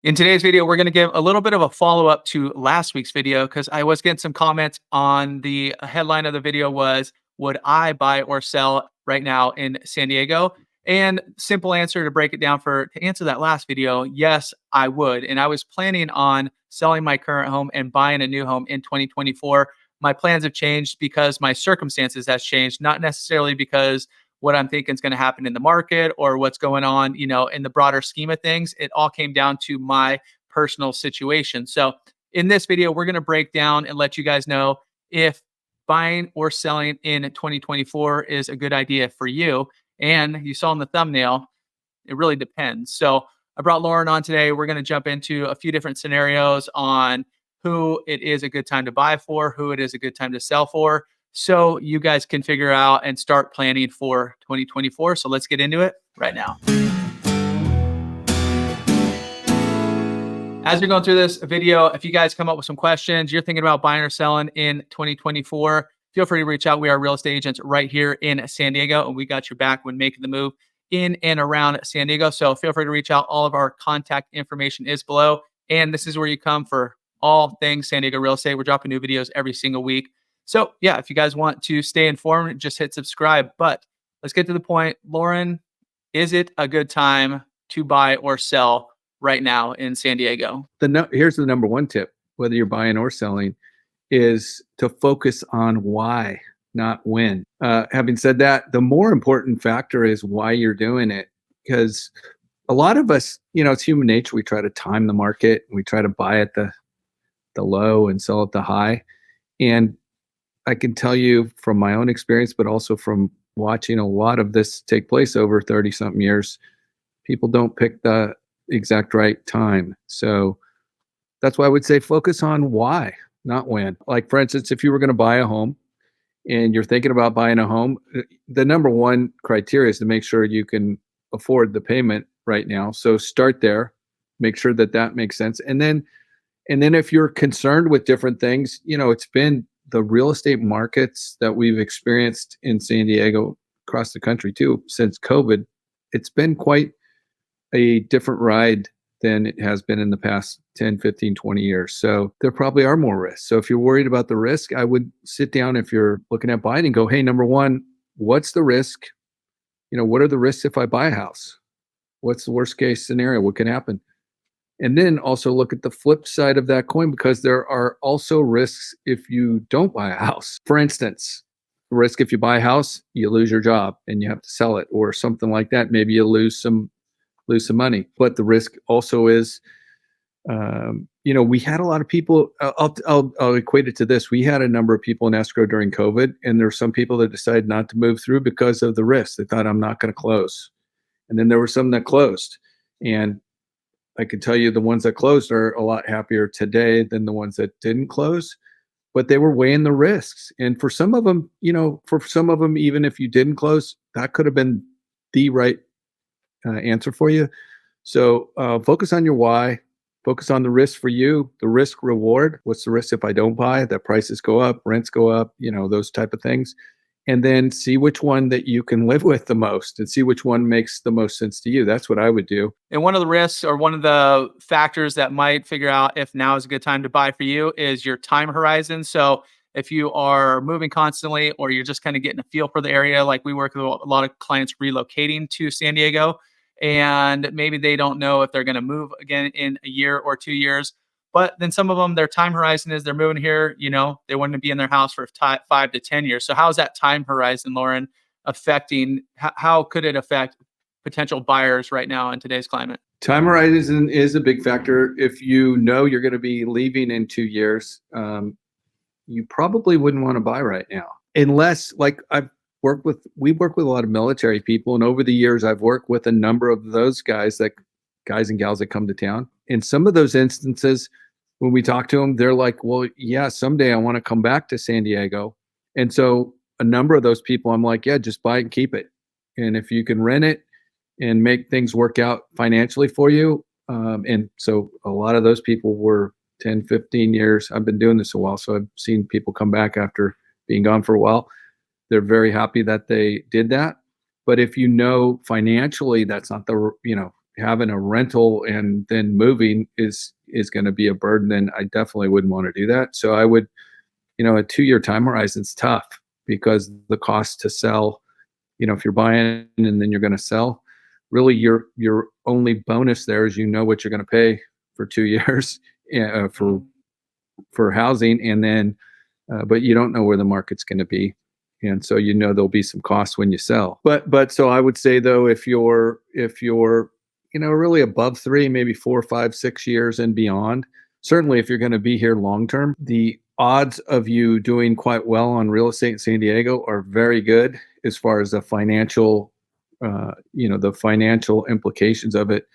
In today's video, we're going to give a little bit of a follow-up to last week's video because I was getting some comments on the headline of the video was, would I buy or sell right now in San Diego? And simple answer to break it down to answer that last video, yes, I would. And I was planning on selling my current home and buying a new home in 2024. My plans have changed because my circumstances has changed, not necessarily because what I'm thinking is going to happen in the market or what's going on, in the broader scheme of things. It all came down to my personal situation. So in this video, we're going to break down and let you guys know if buying or selling in 2024 is a good idea for you. And you saw in the thumbnail, it really depends. So I brought Loren on today. We're going to jump into a few different scenarios on who it is a good time to buy for, who it is a good time to sell for, so you guys can figure out and start planning for 2024. So let's get into it right now. As you're going through this video, if you guys come up with some questions, you're thinking about buying or selling in 2024, feel free to reach out. We are real estate agents right here in San Diego, and we got your back when making the move in and around San Diego. So feel free to reach out. All of our contact information is below. And this is where you come for all things San Diego real estate. We're dropping new videos every single week. So yeah, if you guys want to stay informed, just hit subscribe. But let's get to the point. Loren, is it a good time to buy or sell right now in San Diego? Here's the number one tip, whether you're buying or selling, is to focus on why, not when. Having said that, the more important factor is why you're doing it. Because a lot of us, it's human nature. We try to time the market. We try to buy at the low and sell at the high. And I can tell you from my own experience, but also from watching a lot of this take place over 30-something years, people don't pick the exact right time. So that's why I would say focus on why, not when. Like, for instance, if you were going to buy a home and you're thinking about buying a home, the number one criteria is to make sure you can afford the payment right now. So start there, make sure that makes sense. And then if you're concerned with different things, it's been the real estate markets that we've experienced in San Diego, across the country too, since COVID, it's been quite a different ride than it has been in the past 10, 15, 20 years. So there probably are more risks. So if you're worried about the risk, I would sit down if you're looking at buying and go, hey, number one, what's the risk? What are the risks if I buy a house? What's the worst case scenario? What can happen? And then also look at the flip side of that coin, because there are also risks if you don't buy a house. For instance, risk if you buy a house, you lose your job and you have to sell it or something like that. Maybe you lose some money. But the risk also is, we had a lot of people, I'll equate it to this. We had a number of people in escrow during COVID, and there were some people that decided not to move through because of the risk. They thought, I'm not going to close. And then there were some that closed. And I can tell you the ones that closed are a lot happier today than the ones that didn't close, but they were weighing the risks. And for some of them, even if you didn't close, that could have been the right answer for you. So focus on your why, focus on the risk for you, the risk reward. What's the risk if I don't buy? That prices go up, rents go up, those type of things. And then see which one that you can live with the most and see which one makes the most sense to you. That's what I would do. And one of the risks or one of the factors that might figure out if now is a good time to buy for you is your time horizon. So if you are moving constantly or you're just kind of getting a feel for the area, like we work with a lot of clients relocating to San Diego, and maybe they don't know if they're going to move again in a year or 2 years. But then some of them, their time horizon is they're moving here, they want to be in their house for 5 to 10 years. So how is that time horizon, Loren, affecting, how could it affect potential buyers right now in today's climate? Time horizon is a big factor. If you know you're going to be leaving in 2 years, you probably wouldn't want to buy right now. Unless, like we work with a lot of military people. And over the years, I've worked with a number of those guys and gals that come to town. In some of those instances, when we talk to them, they're like, well, yeah, someday I want to come back to San Diego. And so a number of those people, I'm like, yeah, just buy it and keep it. And if you can rent it and make things work out financially for you. And so a lot of those people were 10, 15 years. I've been doing this a while. So I've seen people come back after being gone for a while. They're very happy that they did that. But if financially, that's not having a rental and then moving is going to be a burden, then I definitely wouldn't want to do that. So I would, a 2-year time horizon is tough because the cost to sell, if you're buying and then you're going to sell, really your only bonus there is what you're going to pay for 2 years for housing, and then but you don't know where the market's going to be, and so there'll be some costs when you sell. But so I would say though, if you're really above 3, maybe 4, 5, 6 years and beyond, certainly if you're going to be here long term, the odds of you doing quite well on real estate in San Diego are very good as far as the financial implications of it.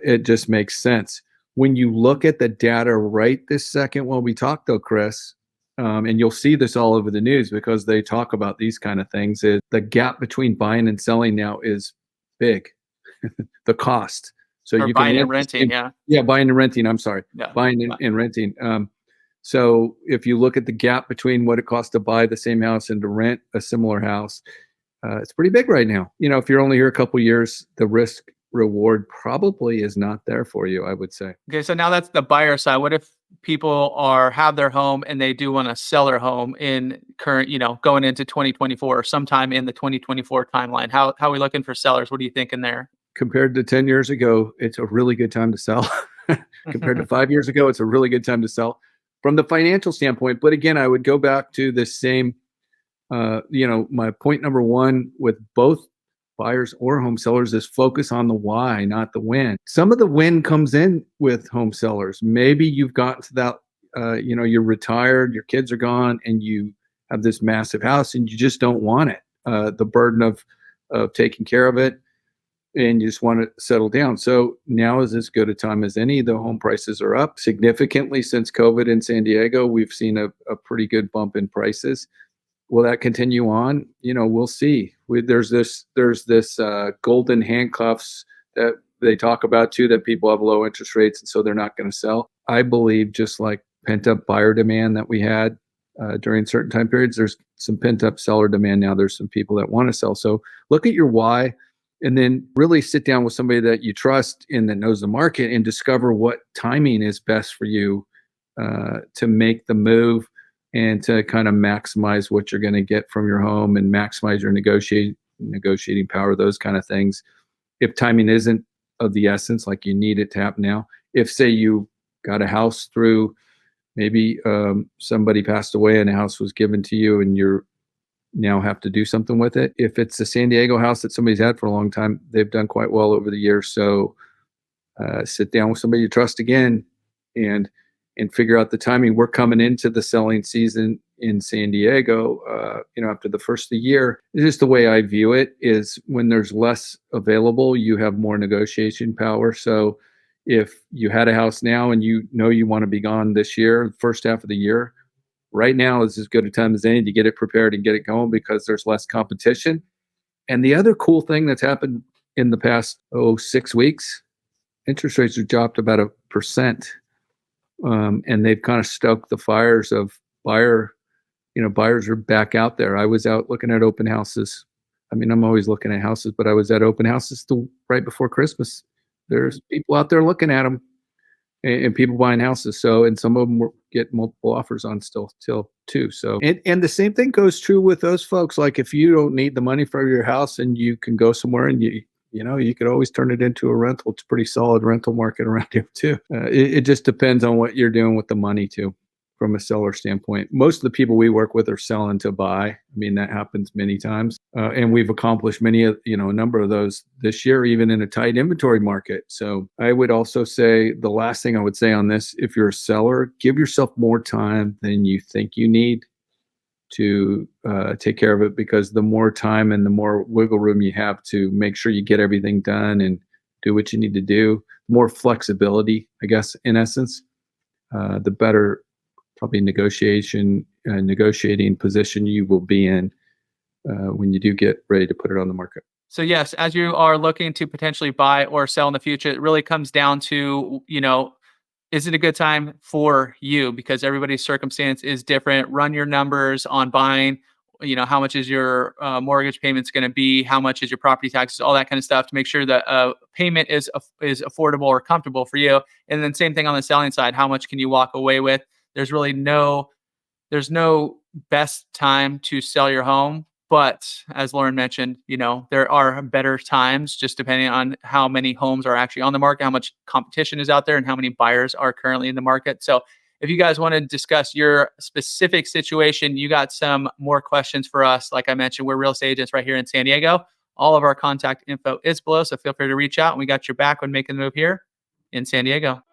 It just makes sense when you look at the data right this second while we talk, though, Chris. And you'll see this all over the news because they talk about these kind of things. Is the gap between buying and selling now is big. The cost. So Or you can buying and rent renting, yeah. buying and renting. I'm sorry, Yeah. buying and renting. So if you look at the gap between what it costs to buy the same house and to rent a similar house, it's pretty big right now. If you're only here a couple years, the risk reward probably is not there for you, I would say. Okay, so now that's the buyer side. What if people have their home and they do want to sell their home in current, going into 2024 or sometime in the 2024 timeline? How are we looking for sellers? What are you thinking there? Compared to 10 years ago, it's a really good time to sell. Compared to 5 years ago, it's a really good time to sell from the financial standpoint. But again, I would go back to the same, my point number one with both buyers or home sellers is focus on the why, not the when. Some of the when comes in with home sellers. Maybe you've gotten to that, you're retired, your kids are gone, and you have this massive house and you just don't want it. The burden of taking care of it, and you just want to settle down. So now is as good a time as any. The home prices are up significantly since COVID in San Diego. We've seen a pretty good bump in prices. Will that continue on? We'll see. There's this golden handcuffs that they talk about too, that people have low interest rates and so they're not going to sell. I believe just like pent up buyer demand that we had during certain time periods, there's some pent up seller demand now. There's some people that want to sell. So look at your why, and then really sit down with somebody that you trust and that knows the market and discover what timing is best for you to make the move and to kind of maximize what you're going to get from your home and maximize your negotiating power, those kind of things. If timing isn't of the essence, like you need it to happen now, if say you got a house through maybe somebody passed away and a house was given to you and you're now have to do something with it. If it's a San Diego house that somebody's had for a long time, they've done quite well over the years. So sit down with somebody you trust again and figure out the timing. We're coming into the selling season in San Diego, after the first of the year. It's just the way I view it is when there's less available, you have more negotiation power. So if you had a house now and you want to be gone this year, the first half of the year, right now is as good a time as any to get it prepared and get it going because there's less competition. And the other cool thing that's happened in the past 6 weeks, interest rates have dropped about 1%. And they've kind of stoked the fires of buyers are back out there. I was out looking at open houses. I mean, I'm always looking at houses, but I was at open houses right before Christmas. There's people out there looking at them and people buying houses. So, and some of them get multiple offers on still too. So, and the same thing goes true with those folks. Like if you don't need the money for your house and you can go somewhere and you could always turn it into a rental. It's a pretty solid rental market around here too. It just depends on what you're doing with the money too, from a seller standpoint. Most of the people we work with are selling to buy. I mean, that happens many times. And we've accomplished a number of those this year, even in a tight inventory market. So I would also say the last thing I would say on this, if you're a seller, give yourself more time than you think you need to take care of it, because the more time and the more wiggle room you have to make sure you get everything done and do what you need to do, more flexibility, I guess, in essence, the better probably negotiating position you will be in when you do get ready to put it on the market. So yes, as you are looking to potentially buy or sell in the future, it really comes down to, is it a good time for you? Because everybody's circumstance is different. Run your numbers on buying how much is your mortgage payments going to be, how much is your property taxes, all that kind of stuff to make sure that payment is affordable or comfortable for you. And then same thing on the selling side, how much can you walk away with? There's really there's no best time to sell your home. But as Lauren mentioned, there are better times just depending on how many homes are actually on the market, how much competition is out there, and how many buyers are currently in the market. So if you guys want to discuss your specific situation, you got some more questions for us. Like I mentioned, we're real estate agents right here in San Diego. All of our contact info is below, so feel free to reach out. And we got your back when making the move here in San Diego.